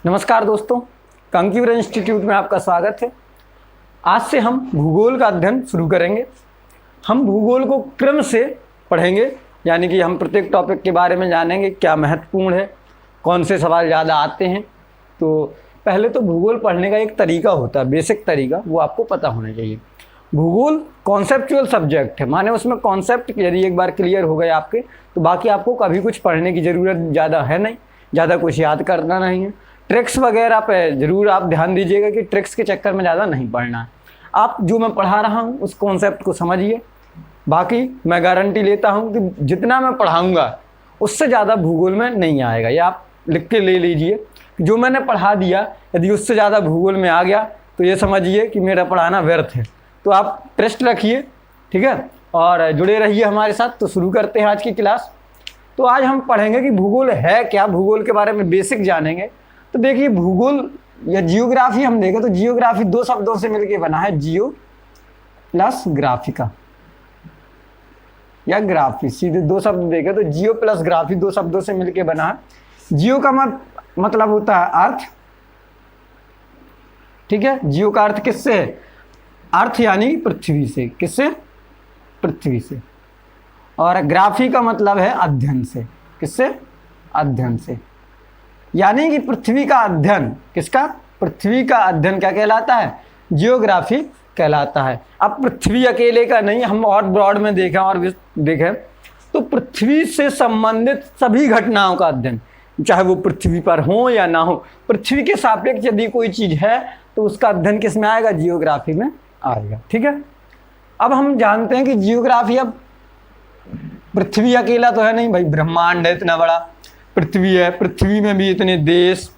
नमस्कार दोस्तों, कंकीवर इंस्टीट्यूट में आपका स्वागत है। आज से हम भूगोल का अध्ययन शुरू करेंगे। हम भूगोल को क्रम से पढ़ेंगे, यानी कि हम प्रत्येक टॉपिक के बारे में जानेंगे क्या महत्वपूर्ण है, कौन से सवाल ज़्यादा आते हैं। तो पहले तो भूगोल पढ़ने का एक तरीका होता है, बेसिक तरीका, वो आपको पता होना चाहिए। भूगोल कॉन्सेप्चुअल सब्जेक्ट है, माने उसमें कॉन्सेप्ट यदि एक बार क्लियर हो गए आपके, तो बाकी आपको कभी कुछ पढ़ने की ज़रूरत ज़्यादा है नहीं, ज़्यादा कुछ याद करना नहीं है। ट्रिक्स वगैरह पे ज़रूर आप ध्यान दीजिएगा कि ट्रिक्स के चक्कर में ज़्यादा नहीं पढ़ना है। आप जो मैं पढ़ा रहा हूँ उस कॉन्सेप्ट को समझिए। बाकी मैं गारंटी लेता हूँ कि जितना मैं पढ़ाऊँगा उससे ज़्यादा भूगोल में नहीं आएगा। ये आप लिख के ले लीजिए, जो मैंने पढ़ा दिया यदि उससे ज़्यादा भूगोल में आ गया तो ये समझिए कि मेरा पढ़ाना व्यर्थ है। तो आप ट्रस्ट रखिए, ठीक है, और जुड़े रहिए हमारे साथ। तो शुरू करते हैं आज की क्लास। तो आज हम पढ़ेंगे कि भूगोल है क्या, भूगोल के बारे में बेसिक जानेंगे। तो देखिए, भूगोल या जियोग्राफी हम देखें तो जियोग्राफी दो शब्दों से मिलकर बना है, जियो प्लस ग्राफिका या ग्राफी। सीधे दो शब्द देखें तो जियो प्लस ग्राफी दो शब्दों से मिलकर बना है। जियो का मतलब होता है अर्थ, ठीक है। जियो का अर्थ किससे है? अर्थ यानी पृथ्वी से। किससे? पृथ्वी से। और ग्राफी का मतलब है अध्ययन से। किससे? अध्ययन से। यानी कि पृथ्वी का अध्ययन। किसका? पृथ्वी का अध्ययन क्या कहलाता है? जियोग्राफी कहलाता है। अब पृथ्वी अकेले का नहीं, हम और ब्रॉड में देखें और देखें तो पृथ्वी से संबंधित सभी घटनाओं का अध्ययन, चाहे वो पृथ्वी पर हो या ना हो, पृथ्वी के सापेक्ष यदि कोई चीज़ है तो उसका अध्ययन किस में आएगा? जियोग्राफी में आएगा, ठीक है। अब हम जानते हैं कि जियोग्राफी, अब पृथ्वी अकेला तो है नहीं भाई, ब्रह्मांड है इतना बड़ा, पृथ्वी है, पृथ्वी में भी इतने देश,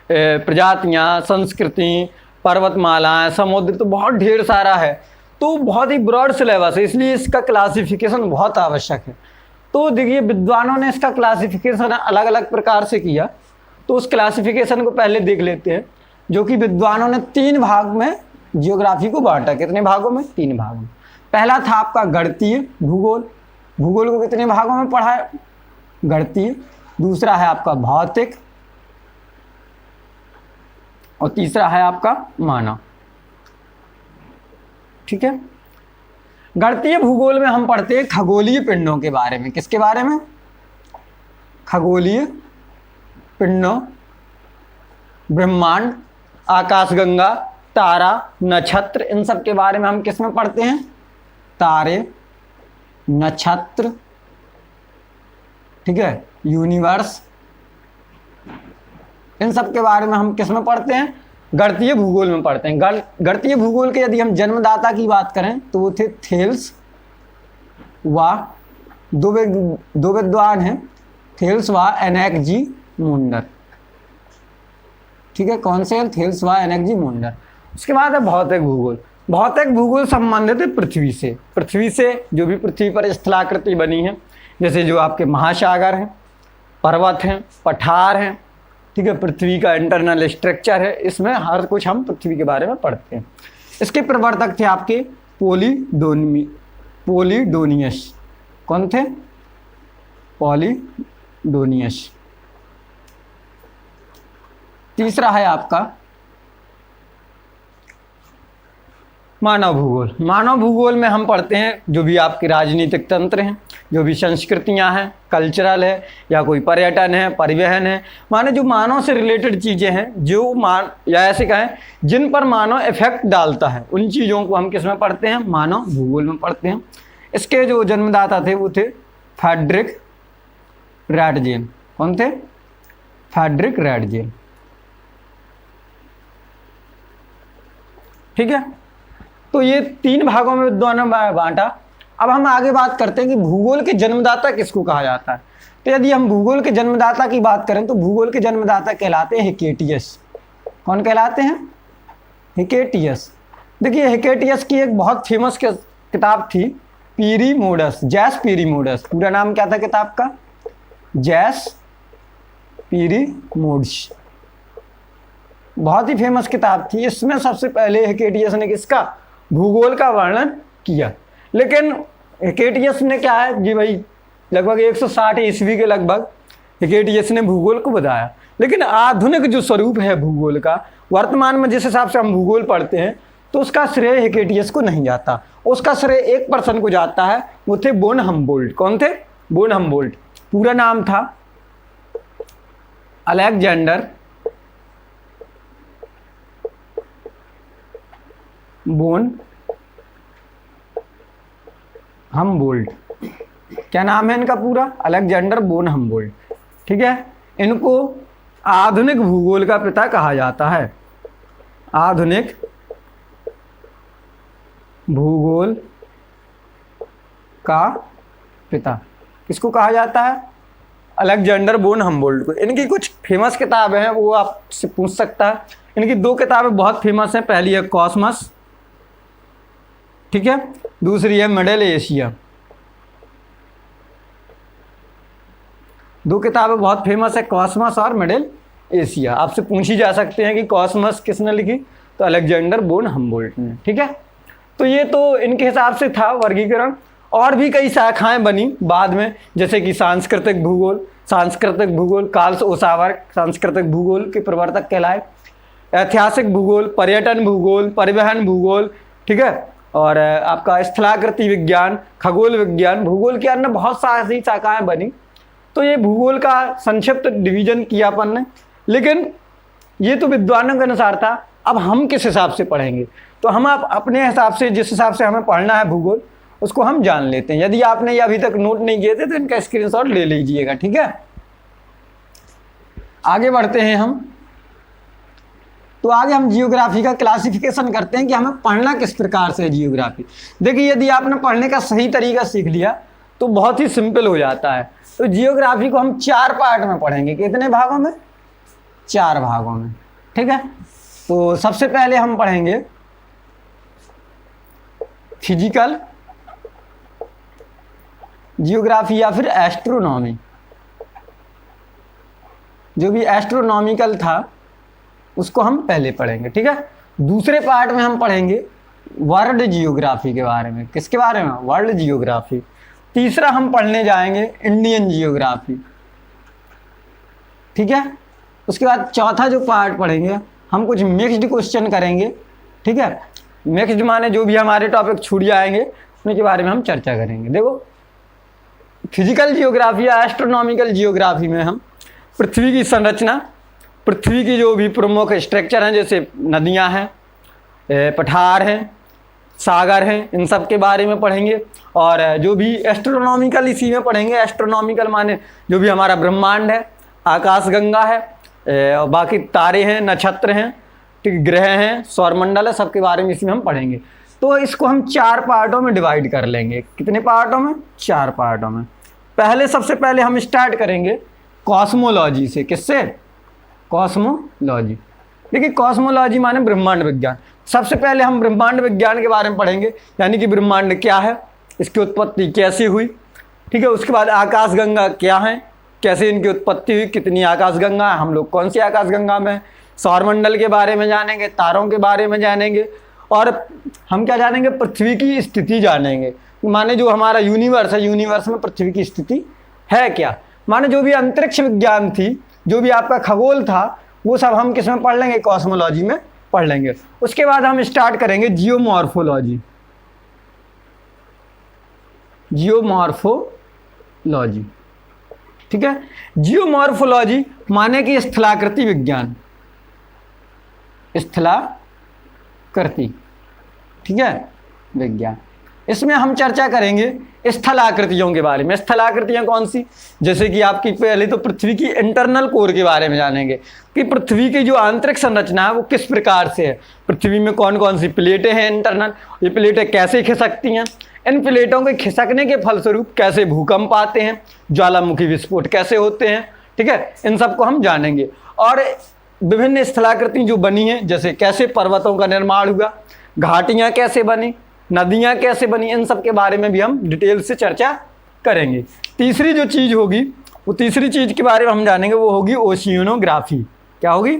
प्रजातियां, संस्कृति, पर्वतमालाएं, समुद्र, तो बहुत ढेर सारा है। तो बहुत ही ब्रॉड सिलेबस है, इसलिए इसका क्लासिफिकेशन बहुत आवश्यक है। तो देखिए, विद्वानों ने इसका क्लासिफिकेशन अलग अलग प्रकार से किया। तो उस क्लासिफिकेशन को पहले देख लेते हैं, जो कि विद्वानों ने 3 भाग में जियोग्राफी को बांटा। कितने भागों में? 3 भागों में। पहला था आपका गणितीय भूगोल। भूगोल को कितने भागों में पढ़ा है? गणितीय। दूसरा है आपका भौतिक, और तीसरा है आपका मानव, ठीक है। गणितीय भूगोल में हम पढ़ते हैं खगोलीय पिंडों के बारे में। किसके बारे में? खगोलीय पिंडों, ब्रह्मांड, आकाशगंगा, तारा, नक्षत्र, इन सब के बारे में हम किस में पढ़ते हैं? तारे, नक्षत्र, ठीक है, यूनिवर्स, इन सब के बारे में हम किस में पढ़ते हैं? गणितीय भूगोल में पढ़ते हैं। गणितीय भूगोल के यदि हम जन्मदाता की बात करें तो वो थे थेल्स व दो विद्वान हैं, थेल्स व एनाक्जीमुंडर, ठीक है। कौन से? थेल्स व एनाक्जीमुंडर। उसके बाद है भौतिक भूगोल। भौतिक भूगोल संबंधित है पृथ्वी से। पृथ्वी से जो भी पृथ्वी पर स्थलाकृति बनी है, जैसे जो आपके महासागर हैं, पर्वत हैं, पठार हैं, ठीक है, पृथ्वी का इंटरनल स्ट्रक्चर है, इसमें हर कुछ हम पृथ्वी के बारे में पढ़ते हैं। इसके प्रवर्तक थे आपके पॉलीडोनियस। कौन थे? पॉलीडोनियस। तीसरा है आपका मानव भूगोल। मानव भूगोल में हम पढ़ते हैं जो भी आपके राजनीतिक तंत्र हैं, जो भी संस्कृतियां हैं, कल्चरल है, या कोई पर्यटन है, परिवहन है, माने जो मानव से रिलेटेड चीज़ें हैं, जो या ऐसे कहें जिन पर मानव इफेक्ट डालता है, उन चीज़ों को हम किस में पढ़ते हैं? मानव भूगोल में पढ़ते हैं। इसके जो जन्मदाता थे वो थे फ्रेडरिक रैटजेन। कौन थे? फ्रेडरिक रैटजेन, ठीक है। तो ये 3 भागों में विद्वानों ने बांटा। अब हम आगे बात करते हैं कि भूगोल के जन्मदाता किसको कहा जाता है। तो यदि हम भूगोल के जन्मदाता की बात करें तो भूगोल के जन्मदाता कहलाते हैं हिकेटियस। कौन कहलाते हैं? हिकेटियस। देखिए, हिकेटियस की एक बहुत फेमस किताब थी, पीरीमोडस, जैस पीरीमोडस। पूरा नाम क्या था किताब का? जैस पीरीमोडस। बहुत ही फेमस किताब थी। इसमें सबसे पहले हिकेटियस ने किसका? भूगोल का वर्णन किया। लेकिन हिकेटियस ने क्या है जी भाई, लगभग 160 ईस्वी के लगभग हिकेटियस ने भूगोल को बताया। लेकिन आधुनिक जो स्वरूप है भूगोल का, वर्तमान में जिस हिसाब से हम भूगोल पढ़ते हैं, तो उसका श्रेय हिकेटियस को नहीं जाता। उसका श्रेय एक पर्सन को जाता है, वो थे बोन हम्बोल्ट। कौन थे? Bone Humboldt. पूरा नाम था अलेक्जेंडर बोन हम्बोल्ट। क्या नाम है इनका पूरा? Alexander bone Humboldt. ठीक है, इनको आधुनिक भूगोल का पिता कहा जाता है। आधुनिक भूगोल का पिता किसको कहा जाता है? अलेक्जेंडर बोन हम्बोल्ट को। इनकी कुछ फेमस किताबें हैं, वो आपसे पूछ सकता है। इनकी दो किताबें बहुत फेमस हैं। पहली है कॉस्मस, ठीक है, दूसरी है मिडिल एशिया। दो किताबें बहुत फेमस है, कॉस्मस और मिडिल एशिया। आपसे पूछी जा सकते हैं कि कॉस्मस किसने लिखी, तो अलेक्जेंडर बोन हम्बोल्ट ने। ठीक है, तो ये तो इनके हिसाब से था वर्गीकरण। और भी कई शाखाएं बनी बाद में, जैसे कि सांस्कृतिक भूगोल। सांस्कृतिक भूगोल, कार्ल ओसावर्ग सांस्कृतिक भूगोल के प्रवर्तक कहलाए। ऐतिहासिक भूगोल, पर्यटन भूगोल, परिवहन भूगोल, ठीक है, और आपका स्थलाकृति विज्ञान, खगोल विज्ञान। भूगोल के अंदर बहुत सारी शाखाएं बनी। तो ये भूगोल का संक्षिप्त डिवीजन किया अपन ने। लेकिन ये तो विद्वानों के अनुसार था। अब हम किस हिसाब से पढ़ेंगे, तो हम आप अपने हिसाब से, जिस हिसाब से हमें पढ़ना है भूगोल, उसको हम जान लेते हैं। यदि आपने ये अभी तक नोट नहीं किए थे तो इनका स्क्रीनशॉट ले लीजिएगा। ठीक है, आगे बढ़ते हैं हम। तो आगे हम जियोग्राफी का क्लासिफिकेशन करते हैं कि हमें पढ़ना किस प्रकार से है जियोग्राफी। देखिए, यदि आपने पढ़ने का सही तरीका सीख लिया तो बहुत ही सिंपल हो जाता है। तो जियोग्राफी को हम 4 पार्ट में पढ़ेंगे। कितने भागों में? 4 भागों में। ठीक है, तो सबसे पहले हम पढ़ेंगे फिजिकल जियोग्राफी या फिर एस्ट्रोनॉमी। जो भी एस्ट्रोनॉमिकल था उसको हम पहले पढ़ेंगे। ठीक है, दूसरे पार्ट में हम पढ़ेंगे वर्ल्ड जियोग्राफी के बारे में। किसके बारे में? World geography. तीसरा हम पढ़ने जाएंगे इंडियन जियोग्राफी। ठीक है, उसके बाद चौथा जो पार्ट पढ़ेंगे हम कुछ मिक्स्ड क्वेश्चन करेंगे। ठीक है, मिक्स्ड माने जो भी हमारे टॉपिक छूट जाएंगे उनके बारे में हम चर्चा करेंगे। देखो, फिजिकल जियोग्राफी या एस्ट्रोनॉमिकल जियोग्राफी में हम पृथ्वी की संरचना, पृथ्वी की जो भी प्रमुख स्ट्रक्चर हैं, जैसे नदियां हैं, पठार हैं, सागर हैं, इन सब के बारे में पढ़ेंगे। और जो भी एस्ट्रोनॉमिकल इसी में पढ़ेंगे। एस्ट्रोनॉमिकल माने जो भी हमारा ब्रह्मांड है, आकाशगंगा है, और बाकी तारे हैं, नक्षत्र हैं, ठीक, ग्रह हैं, सौरमंडल है, सबके बारे में इसमें हम पढ़ेंगे। तो इसको हम 4 पार्टों में डिवाइड कर लेंगे। कितने पार्टों में? 4 पार्टों में। पहले सबसे पहले हम स्टार्ट करेंगे कॉस्मोलॉजी से। किससे? कॉस्मोलॉजी। देखिए, कॉस्मोलॉजी माने ब्रह्मांड विज्ञान। सबसे पहले हम ब्रह्मांड विज्ञान के बारे में पढ़ेंगे, यानी कि ब्रह्मांड क्या है, इसकी उत्पत्ति कैसे हुई। ठीक है, उसके बाद आकाशगंगा क्या है, कैसे इनकी उत्पत्ति हुई, कितनी आकाशगंगा है, हम लोग कौन सी आकाशगंगा में हैं। सौरमंडल के बारे में जानेंगे, तारों के बारे में जानेंगे, और हम क्या जानेंगे? पृथ्वी की स्थिति जानेंगे। माने जो हमारा यूनिवर्स है, यूनिवर्स में पृथ्वी की स्थिति है क्या। माने जो भी अंतरिक्ष विज्ञान थी, जो भी आपका खगोल था, वो सब हम किस में पढ़ लेंगे? कॉस्मोलॉजी में पढ़ लेंगे। उसके बाद हम स्टार्ट करेंगे जियोमॉर्फोलॉजी। जियोमॉर्फोलॉजी, ठीक है। जियोमॉर्फोलॉजी माने कि स्थलाकृति विज्ञान, स्थलाकृति, ठीक है, विज्ञान। इसमें हम चर्चा करेंगे स्थलाकृतियों के बारे में। स्थलाकृतियां कौन सी? जैसे कि आपकी पहले तो पृथ्वी की इंटरनल कोर के बारे में जानेंगे कि पृथ्वी की जो आंतरिक संरचना है वो किस प्रकार से है। पृथ्वी में कौन कौन सी प्लेटें हैं इंटरनल, ये प्लेटें कैसे खिसकती हैं, इन प्लेटों के खिसकने के फलस्वरूप कैसे भूकंप आते हैं, ज्वालामुखी विस्फोट कैसे होते हैं, ठीक है, इन सबको हम जानेंगे। और विभिन्न स्थलाकृति जो बनी है, जैसे कैसे पर्वतों का निर्माण हुआ, घाटियाँ कैसे बनी, नदियाँ कैसे बनी, इन सब के बारे में भी हम डिटेल से चर्चा करेंगे। तीसरी जो चीज़ होगी, वो तीसरी चीज़ के बारे में हम जानेंगे, वो होगी ओशियनोग्राफी। क्या होगी?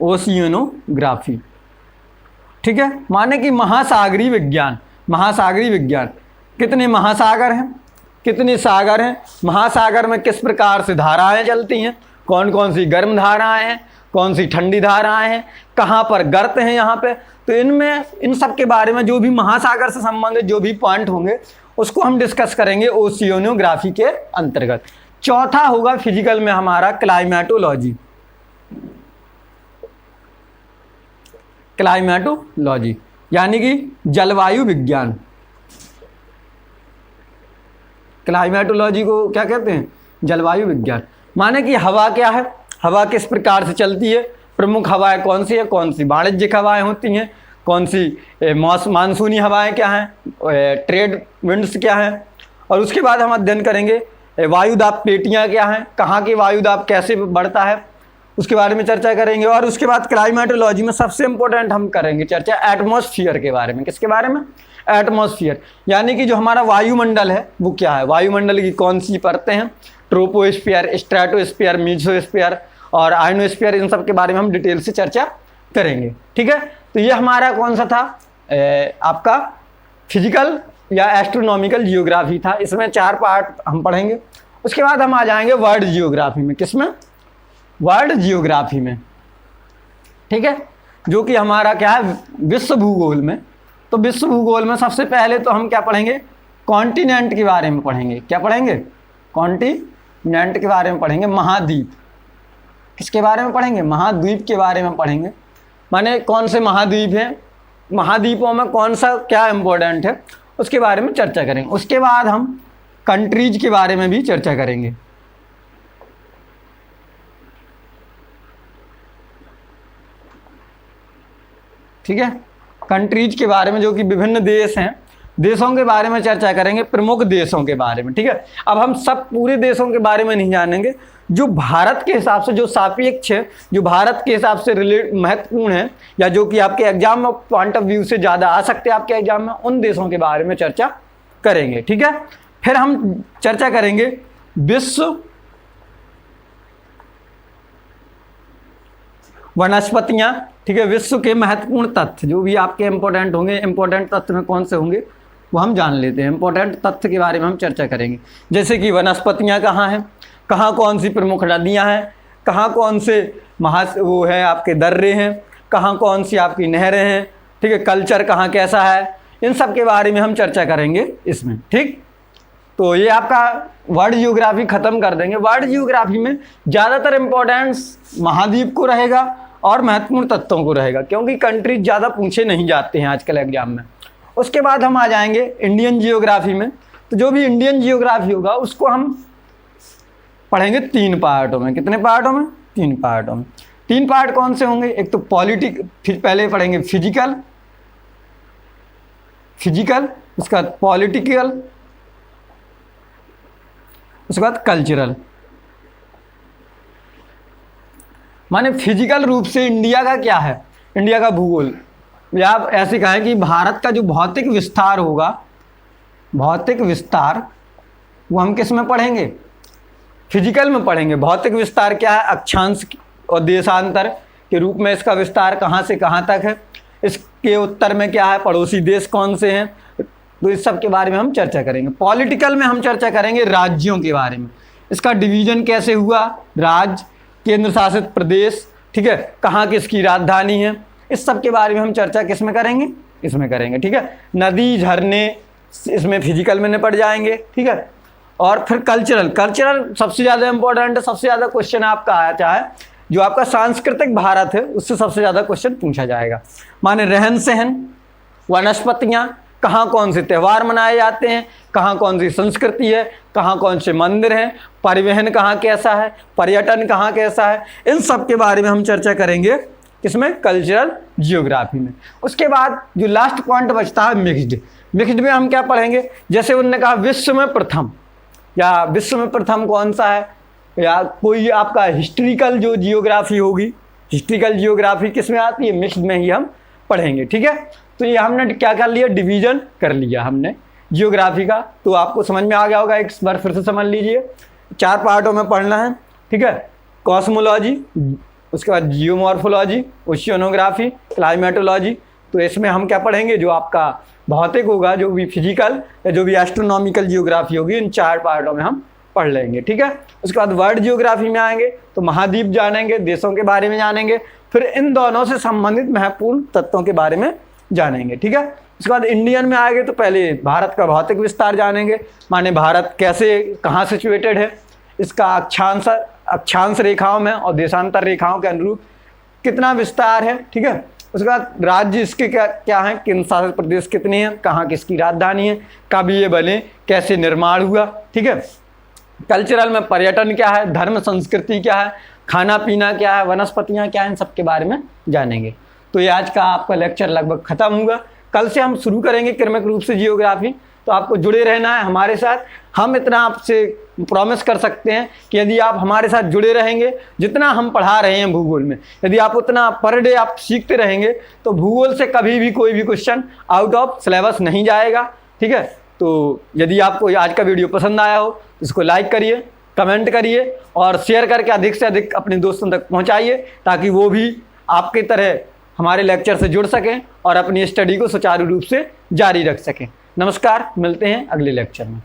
ओशियनोग्राफी, ठीक है, माने कि महासागरीय विज्ञान। महासागरीय विज्ञान, कितने महासागर हैं, कितने सागर हैं, महासागर में किस प्रकार से धाराएं चलती हैं, कौन कौन सी गर्म धाराएं हैं, कौन सी ठंडी धाराएं हैं, कहाँ पर गर्त हैं यहाँ पे। तो इनमें इन सब के बारे में जो भी महासागर से संबंधित जो भी पॉइंट होंगे उसको हम डिस्कस करेंगे ओशियोनोग्राफी के अंतर्गत। चौथा होगा फिजिकल में हमारा क्लाइमेटोलॉजी। क्लाइमेटोलॉजी यानी कि जलवायु विज्ञान। क्लाइमेटोलॉजी को क्या कहते हैं, जलवायु विज्ञान। माने कि हवा क्या है, हवा किस प्रकार से चलती है, प्रमुख हवाएं कौन सी है, कौन सी वाणिज्यिक हवाएं होती हैं, कौन सी मानसूनी हवाएं क्या हैं, ट्रेड विंड्स क्या हैं। और उसके बाद हम अध्ययन करेंगे वायुदाब पेटियां क्या हैं, कहाँ के वायुदाब कैसे बढ़ता है, उसके बारे में चर्चा करेंगे। और उसके बाद क्लाइमेटोलॉजी में सबसे इंपॉर्टेंट हम करेंगे चर्चा एटमॉस्फेयर के बारे में। किसके बारे में, एटमॉस्फेयर यानी कि जो हमारा वायुमंडल है वो क्या है, वायुमंडल की कौन सी परतें हैं, ट्रोपोस्फीयर, स्ट्रेटोस्फीयर, मीसोस्फीयर और आयनोस्फीयर, इन सब के बारे में हम डिटेल से चर्चा करेंगे। ठीक है, तो ये हमारा कौन सा था, आपका फिजिकल या एस्ट्रोनॉमिकल जियोग्राफी था। इसमें 4 पार्ट हम पढ़ेंगे। उसके बाद हम आ जाएंगे वर्ल्ड जियोग्राफी में। किसमें, वर्ल्ड जियोग्राफी में। ठीक है, जो कि हमारा क्या है, विश्व भूगोल में। तो विश्व भूगोल में सबसे पहले तो हम क्या पढ़ेंगे, कॉन्टिनेंट के बारे में पढ़ेंगे। क्या पढ़ेंगे, कॉन्टिनेंट के बारे में पढ़ेंगे। महाद्वीप, किसके बारे में पढ़ेंगे, महाद्वीप के बारे में पढ़ेंगे। माने कौन से महाद्वीप हैं, महाद्वीपों में कौन सा क्या इम्पोर्टेंट है, उसके बारे में चर्चा करेंगे। उसके बाद हम कंट्रीज के बारे में भी चर्चा करेंगे। ठीक है, कंट्रीज के बारे में जो कि विभिन्न देश हैं, देशों के बारे में चर्चा करेंगे, प्रमुख देशों के बारे में। ठीक है, अब हम सब पूरे देशों के बारे में नहीं जानेंगे, जो भारत के हिसाब से, जो सापेक्ष है, जो भारत के हिसाब से महत्वपूर्ण है, या जो कि आपके एग्जाम में पॉइंट ऑफ व्यू से ज़्यादा आ सकते हैं आपके एग्जाम में, उन देशों के बारे में चर्चा करेंगे। ठीक है, फिर हम चर्चा करेंगे विश्व वनस्पतियाँ। ठीक है, विश्व के महत्वपूर्ण तथ्य जो भी आपके इंपॉर्टेंट होंगे, इंपॉर्टेंट तथ्य में कौन से होंगे वो हम जान लेते हैं। इंपॉर्टेंट तथ्य के बारे में हम चर्चा करेंगे, जैसे कि वनस्पतियाँ कहाँ हैं, कहाँ कौन सी प्रमुख नदियाँ हैं, कहाँ कौन से वो है आपके दर्रे हैं, कहाँ कौन सी आपकी नहरें हैं। ठीक है, कल्चर कहाँ कैसा है, इन सब के बारे में हम चर्चा करेंगे इसमें। ठीक, तो ये आपका वर्ल्ड जियोग्राफी ख़त्म कर देंगे। वर्ल्ड जियोग्राफी में ज़्यादातर इम्पोर्टेंस महाद्वीप को रहेगा और महत्वपूर्ण तत्वों को रहेगा, क्योंकि कंट्रीज ज़्यादा पूछे नहीं जाते हैं आजकल एग्जाम में। उसके बाद हम आ जाएंगे इंडियन जियोग्राफी में। तो जो भी इंडियन जियोग्राफी होगा उसको हम पढ़ेंगे 3 पार्टों में। कितने पार्टों में, 3 पार्टों में। 3 पार्ट कौन से होंगे, एक तो फिर पहले पढ़ेंगे फिजिकल, उसके बाद पॉलिटिकल, उसके बाद कल्चरल। माने फिजिकल रूप से इंडिया का क्या है, इंडिया का भूगोल, या आप ऐसे कहें कि भारत का जो भौतिक विस्तार होगा, भौतिक विस्तार, वो हम किस में पढ़ेंगे, फिजिकल में पढ़ेंगे। भौतिक विस्तार क्या है, अक्षांश और देशांतर के रूप में इसका विस्तार कहाँ से कहाँ तक है, इसके उत्तर में क्या है, पड़ोसी देश कौन से हैं, तो इस सब के बारे में हम चर्चा करेंगे। पॉलिटिकल में हम चर्चा करेंगे राज्यों के बारे में, इसका डिवीजन कैसे हुआ, राज्य, केंद्र शासित प्रदेश, ठीक है, कहाँ किसकी राजधानी है, इस सब के बारे में हम चर्चा किस में करेंगे, इसमें करेंगे। ठीक है, नदी, झरने, इसमें फिजिकल में निपट जाएंगे। ठीक है, और फिर कल्चरल सबसे ज़्यादा इंपॉर्टेंट है, सबसे ज़्यादा क्वेश्चन आपका आया चाहे जो आपका सांस्कृतिक भारत है उससे सबसे ज़्यादा क्वेश्चन पूछा जाएगा। माने रहन सहन, वनस्पतियाँ, कहाँ कौन से त्यौहार मनाए जाते हैं, कहाँ कौन सी संस्कृति है, कहाँ कौन से मंदिर हैं, परिवहन कहाँ कैसा है, पर्यटन कहाँ कैसा है, इन सब के बारे में हम चर्चा करेंगे किसमें, कल्चरल जियोग्राफी में। उसके बाद जो लास्ट पॉइंट बचता है मिक्स्ड में हम क्या पढ़ेंगे, जैसे उन्होंने कहा विश्व में प्रथम, या विश्व में प्रथम कौन सा है, या कोई आपका हिस्ट्रिकल जो जियोग्राफी होगी, हिस्ट्रिकल जियोग्राफी किस में आती है, मिक्स्ड में ही हम पढ़ेंगे। ठीक है, तो ये हमने क्या कर लिया, डिवीजन कर लिया हमने जियोग्राफी का। तो आपको समझ में आ गया होगा, एक बार फिर से समझ लीजिए। 4 पार्टों में पढ़ना है। ठीक है, कॉस्मोलॉजी, उसके बाद जियोमॉर्फोलॉजी, ओशियोनोग्राफी, क्लाइमेटोलॉजी। तो इसमें हम क्या पढ़ेंगे, जो आपका भौतिक होगा, जो भी फिजिकल या जो भी एस्ट्रोनॉमिकल जियोग्राफी होगी, इन 4 पार्टों में हम पढ़ लेंगे। ठीक है, उसके बाद वर्ल्ड जियोग्राफी में आएंगे तो महाद्वीप जानेंगे, देशों के बारे में जानेंगे, फिर इन दोनों से संबंधित महत्वपूर्ण तत्वों के बारे में जानेंगे। ठीक है, उसके बाद इंडियन में आएंगे तो पहले भारत का भौतिक विस्तार जानेंगे, माने भारत कैसे कहाँ सिचुएटेड है, इसका अक्षांश रेखाओं में और देशांतर रेखाओं के अनुरूप कितना विस्तार है। ठीक है, उसके बाद राज्य इसके क्या हैं, केंद्र शासित प्रदेश कितने हैं, कहाँ किसकी राजधानी है, कब ये बने, कैसे निर्माण हुआ। ठीक है, कल्चरल में पर्यटन क्या है, धर्म संस्कृति क्या है, खाना पीना क्या है, वनस्पतियाँ क्या हैं, इन सब के बारे में जानेंगे। तो ये आज का आपका लेक्चर लगभग खत्म हुआ। कल से हम शुरू करेंगे क्रमिक रूप से जियोग्राफी, तो आपको जुड़े रहना है हमारे साथ। हम इतना आपसे प्रॉमिस कर सकते हैं कि यदि आप हमारे साथ जुड़े रहेंगे, जितना हम पढ़ा रहे हैं भूगोल में, यदि आप उतना पर डे आप सीखते रहेंगे तो भूगोल से कभी भी कोई भी क्वेश्चन आउट ऑफ सिलेबस नहीं जाएगा। ठीक है, तो यदि आपको आज का वीडियो पसंद आया हो तो इसको लाइक करिए, कमेंट करिए और शेयर करके अधिक से अधिक अपने दोस्तों तक पहुँचाइए, ताकि वो भी आपके तरह हमारे लेक्चर से जुड़ सकें और अपनी स्टडी को सुचारू रूप से जारी रख सकें। नमस्कार, मिलते हैं अगले लेक्चर में।